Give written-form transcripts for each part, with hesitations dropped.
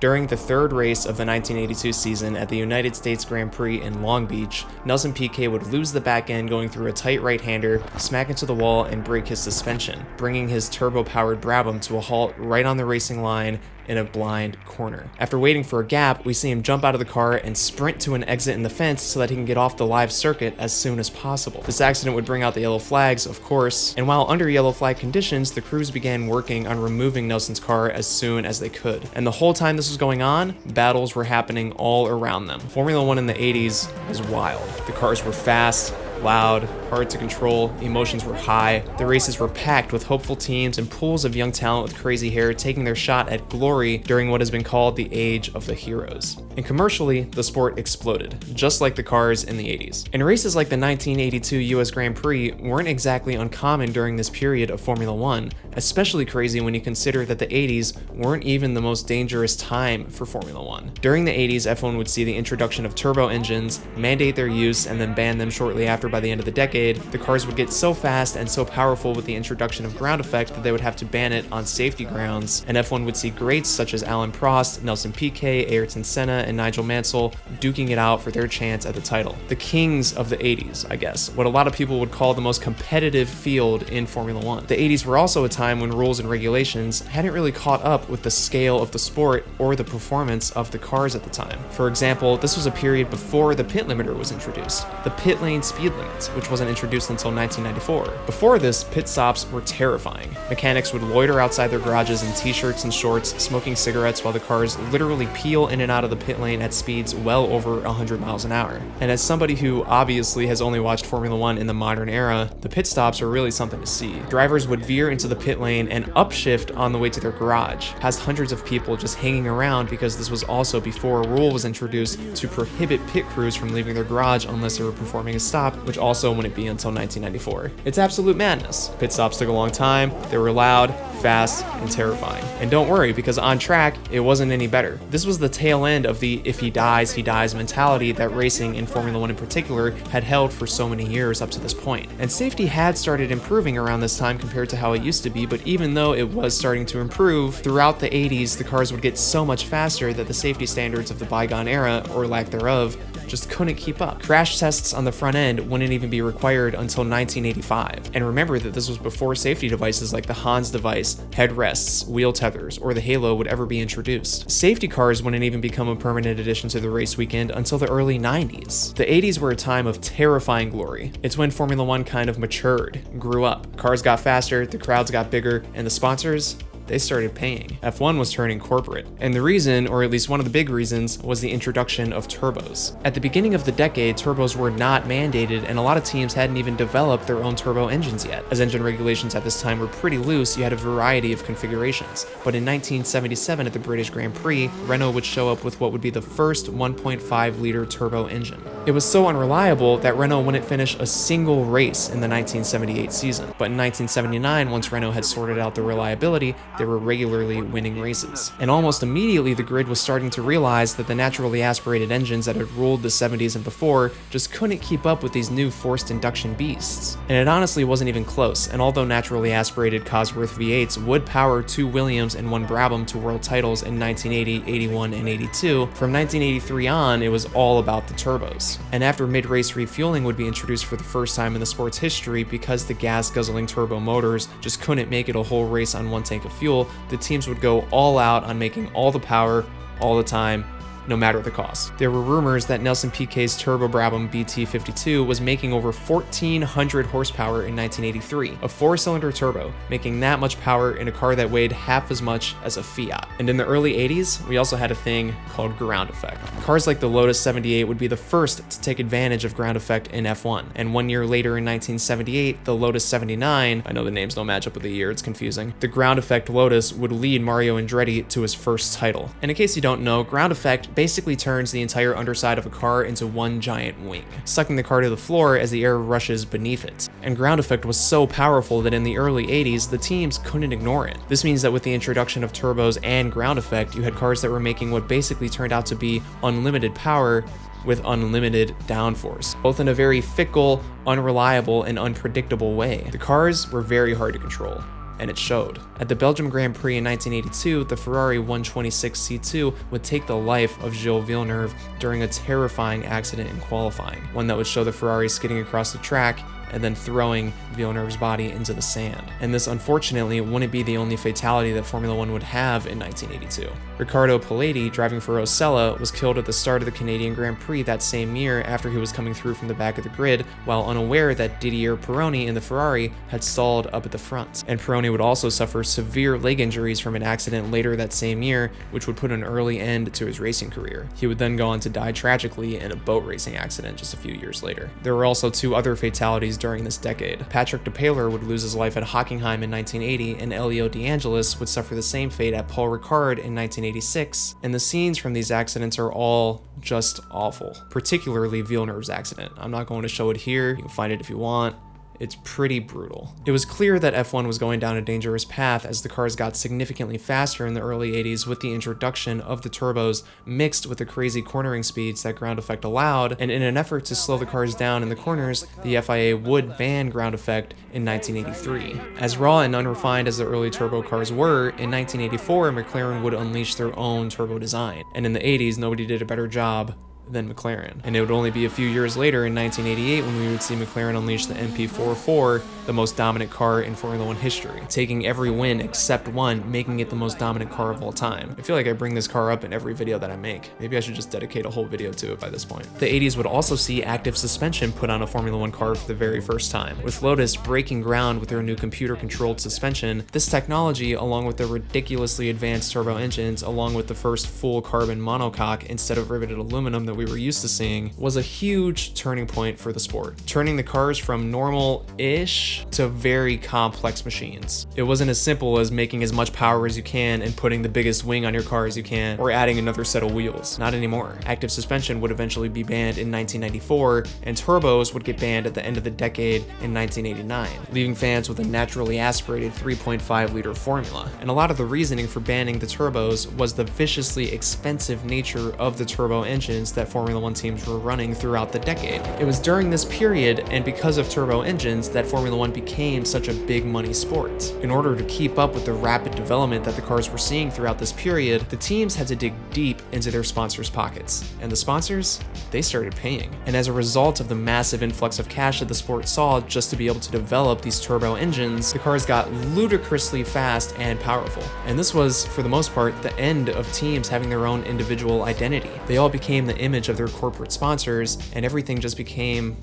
During the third race of the 1982 season at the United States Grand Prix in Long Beach, Nelson Piquet would lose the back end going through a tight right-hander, smack into the wall, and break his suspension, bringing his turbo-powered Brabham to a halt right on the racing line in a blind corner. After waiting for a gap, we see him jump out of the car and sprint to an exit in the fence so that he can get off the live circuit as soon as possible. This accident would bring out the yellow flags, of course, and while under yellow flag conditions, the crews began working on removing Nelson's car as soon as they could. And the whole time this was going on, battles were happening all around them. Formula One in the 80s was wild. The cars were fast, loud, hard to control, emotions were high. The races were packed with hopeful teams and pools of young talent with crazy hair taking their shot at glory during what has been called the Age of the Heroes. And commercially, the sport exploded, just like the cars in the 80s. And races like the 1982 US Grand Prix weren't exactly uncommon during this period of Formula One, especially crazy when you consider that the 80s weren't even the most dangerous time for Formula One. During the 80s, F1 would see the introduction of turbo engines, mandate their use, and then ban them shortly after. By the end of the decade, the cars would get so fast and so powerful with the introduction of ground effect that they would have to ban it on safety grounds, and F1 would see greats such as Alain Prost, Nelson Piquet, Ayrton Senna, and Nigel Mansell duking it out for their chance at the title. The kings of the 80s, I guess, what a lot of people would call the most competitive field in Formula One. The 80s were also a time when rules and regulations hadn't really caught up with the scale of the sport or the performance of the cars at the time. For example, this was a period before the pit limiter was introduced, the pit lane speed limit, which wasn't introduced until 1994. Before this, pit stops were terrifying. Mechanics would loiter outside their garages in t-shirts and shorts, smoking cigarettes while the cars literally peel in and out of the pit lane at speeds well over 100 miles an hour. And as somebody who obviously has only watched Formula One in the modern era, the pit stops are really something to see. Drivers would veer into the pit lane and upshift on the way to their garage, past hundreds of people just hanging around because this was also before a rule was introduced to prohibit pit crews from leaving their garage unless they were performing a stop, which also wouldn't be until 1994. It's absolute madness. Pit stops took a long time, they were loud, fast, and terrifying. And don't worry, because on track, it wasn't any better. This was the tail end of the if he dies mentality that racing in Formula One in particular had held for so many years up to this point. And safety had started improving around this time compared to how it used to be, but even though it was starting to improve, throughout the 80s, the cars would get so much faster that the safety standards of the bygone era, or lack thereof, just couldn't keep up. Crash tests on the front end wouldn't even be required until 1985. And remember that this was before safety devices like the Hans device, headrests, wheel tethers, or the Halo would ever be introduced. Safety cars wouldn't even become a permanent addition to the race weekend until the early 90s. The 80s were a time of terrifying glory. It's when Formula One kind of matured, grew up. Cars got faster, the crowds got bigger, and the sponsors, they started paying. F1 was turning corporate. And the reason, or at least one of the big reasons, was the introduction of turbos. At the beginning of the decade, turbos were not mandated, and a lot of teams hadn't even developed their own turbo engines yet. As engine regulations at this time were pretty loose, you had a variety of configurations. But in 1977 at the British Grand Prix, Renault would show up with what would be the first 1.5-liter turbo engine. It was so unreliable that Renault wouldn't finish a single race in the 1978 season. But in 1979, once Renault had sorted out the reliability, they were regularly winning races. And almost immediately, the grid was starting to realize that the naturally aspirated engines that had ruled the 70s and before just couldn't keep up with these new forced induction beasts. And it honestly wasn't even close, and although naturally aspirated Cosworth V8s would power 2 Williams and 1 Brabham to world titles in 1980, 81, and 82, from 1983 on, it was all about the turbos. And after mid-race refueling would be introduced for the first time in the sport's history because the gas-guzzling turbo motors just couldn't make it a whole race on one tank of fuel, the teams would go all out on making all the power, all the time, no matter the cost. There were rumors that Nelson Piquet's turbo Brabham BT52 was making over 1,400 horsepower in 1983, a 4-cylinder turbo, making that much power in a car that weighed half as much as a Fiat. And in the early 80s, we also had a thing called ground effect. Cars like the Lotus 78 would be the first to take advantage of ground effect in F1, and 1 year later in 1978, the Lotus 79, I know the names don't match up with the year, it's confusing, the ground effect Lotus would lead Mario Andretti to his first title. And in case you don't know, ground effect basically turns the entire underside of a car into one giant wing, sucking the car to the floor as the air rushes beneath it. And ground effect was so powerful that in the early 80s, the teams couldn't ignore it. This means that with the introduction of turbos and ground effect, you had cars that were making what basically turned out to be unlimited power with unlimited downforce, both in a very fickle, unreliable, and unpredictable way. The cars were very hard to control. and it showed. At the Belgium Grand Prix in 1982, the Ferrari 126C2 would take the life of Gilles Villeneuve during a terrifying accident in qualifying, one that would show the Ferrari skidding across the track and then throwing Villeneuve's body into the sand. And this unfortunately wouldn't be the only fatality that Formula One would have in 1982. Riccardo Paleti, driving for Osella, was killed at the start of the Canadian Grand Prix that same year after he was coming through from the back of the grid, while unaware that Didier Pironi in the Ferrari had stalled up at the front. And Pironi would also suffer severe leg injuries from an accident later that same year, which would put an early end to his racing career. He would then go on to die tragically in a boat racing accident just a few years later. There were also 2 other fatalities during this decade. Patrick Depailler would lose his life at Hockenheim in 1980, and Elio De Angelis would suffer the same fate at Paul Ricard in 1986, and the scenes from these accidents are all just awful, particularly Villeneuve's accident. I'm not going to show it here, you can find it if you want. It's pretty brutal. It was clear that F1 was going down a dangerous path as the cars got significantly faster in the early 80s with the introduction of the turbos mixed with the crazy cornering speeds that ground effect allowed, and in an effort to slow the cars down in the corners, the FIA would ban ground effect in 1983. As raw and unrefined as the early turbo cars were, in 1984 McLaren would unleash their own turbo design, and in the 80s nobody did a better job than McLaren. And it would only be a few years later in 1988 when we would see McLaren unleash the MP44, the most dominant car in Formula One history, taking every win except one, making it the most dominant car of all time. I feel like I bring this car up in every video that I make. Maybe I should just dedicate a whole video to it by this point. The 80s would also see active suspension put on a Formula One car for the very first time, with Lotus breaking ground with their new computer-controlled suspension. This technology, along with their ridiculously advanced turbo engines, along with the first full carbon monocoque instead of riveted aluminum that we were used to seeing, was a huge turning point for the sport, turning the cars from normal-ish to very complex machines. It wasn't as simple as making as much power as you can and putting the biggest wing on your car as you can, or adding another set of wheels. Not anymore. Active suspension would eventually be banned in 1994, and turbos would get banned at the end of the decade in 1989, leaving fans with a naturally aspirated 3.5-liter formula. And a lot of the reasoning for banning the turbos was the viciously expensive nature of the turbo engines that Formula One teams were running throughout the decade. It was during this period, and because of turbo engines, that Formula One became such a big money sport. In order to keep up with the rapid development that the cars were seeing throughout this period, the teams had to dig deep into their sponsors' pockets. And the sponsors, they started paying. And as a result of the massive influx of cash that the sport saw just to be able to develop these turbo engines, the cars got ludicrously fast and powerful. And this was, for the most part, the end of teams having their own individual identity. They all became the image of their corporate sponsors, and everything just became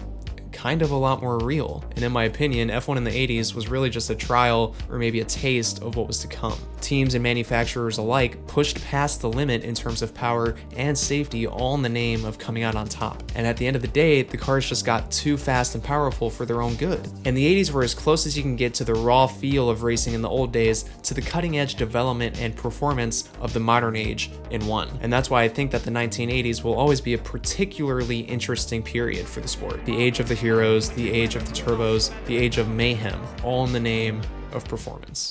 kind of a lot more real. And in my opinion, F1 in the 80s was really just a trial or maybe a taste of what was to come. Teams and manufacturers alike pushed past the limit in terms of power and safety, all in the name of coming out on top. And at the end of the day, the cars just got too fast and powerful for their own good. And the 80s were as close as you can get to the raw feel of racing in the old days to the cutting edge development and performance of the modern age in one. And that's why I think that the 1980s will always be a particularly interesting period for the sport. The age of the heroes, the age of the turbos, the age of mayhem, all in the name of performance.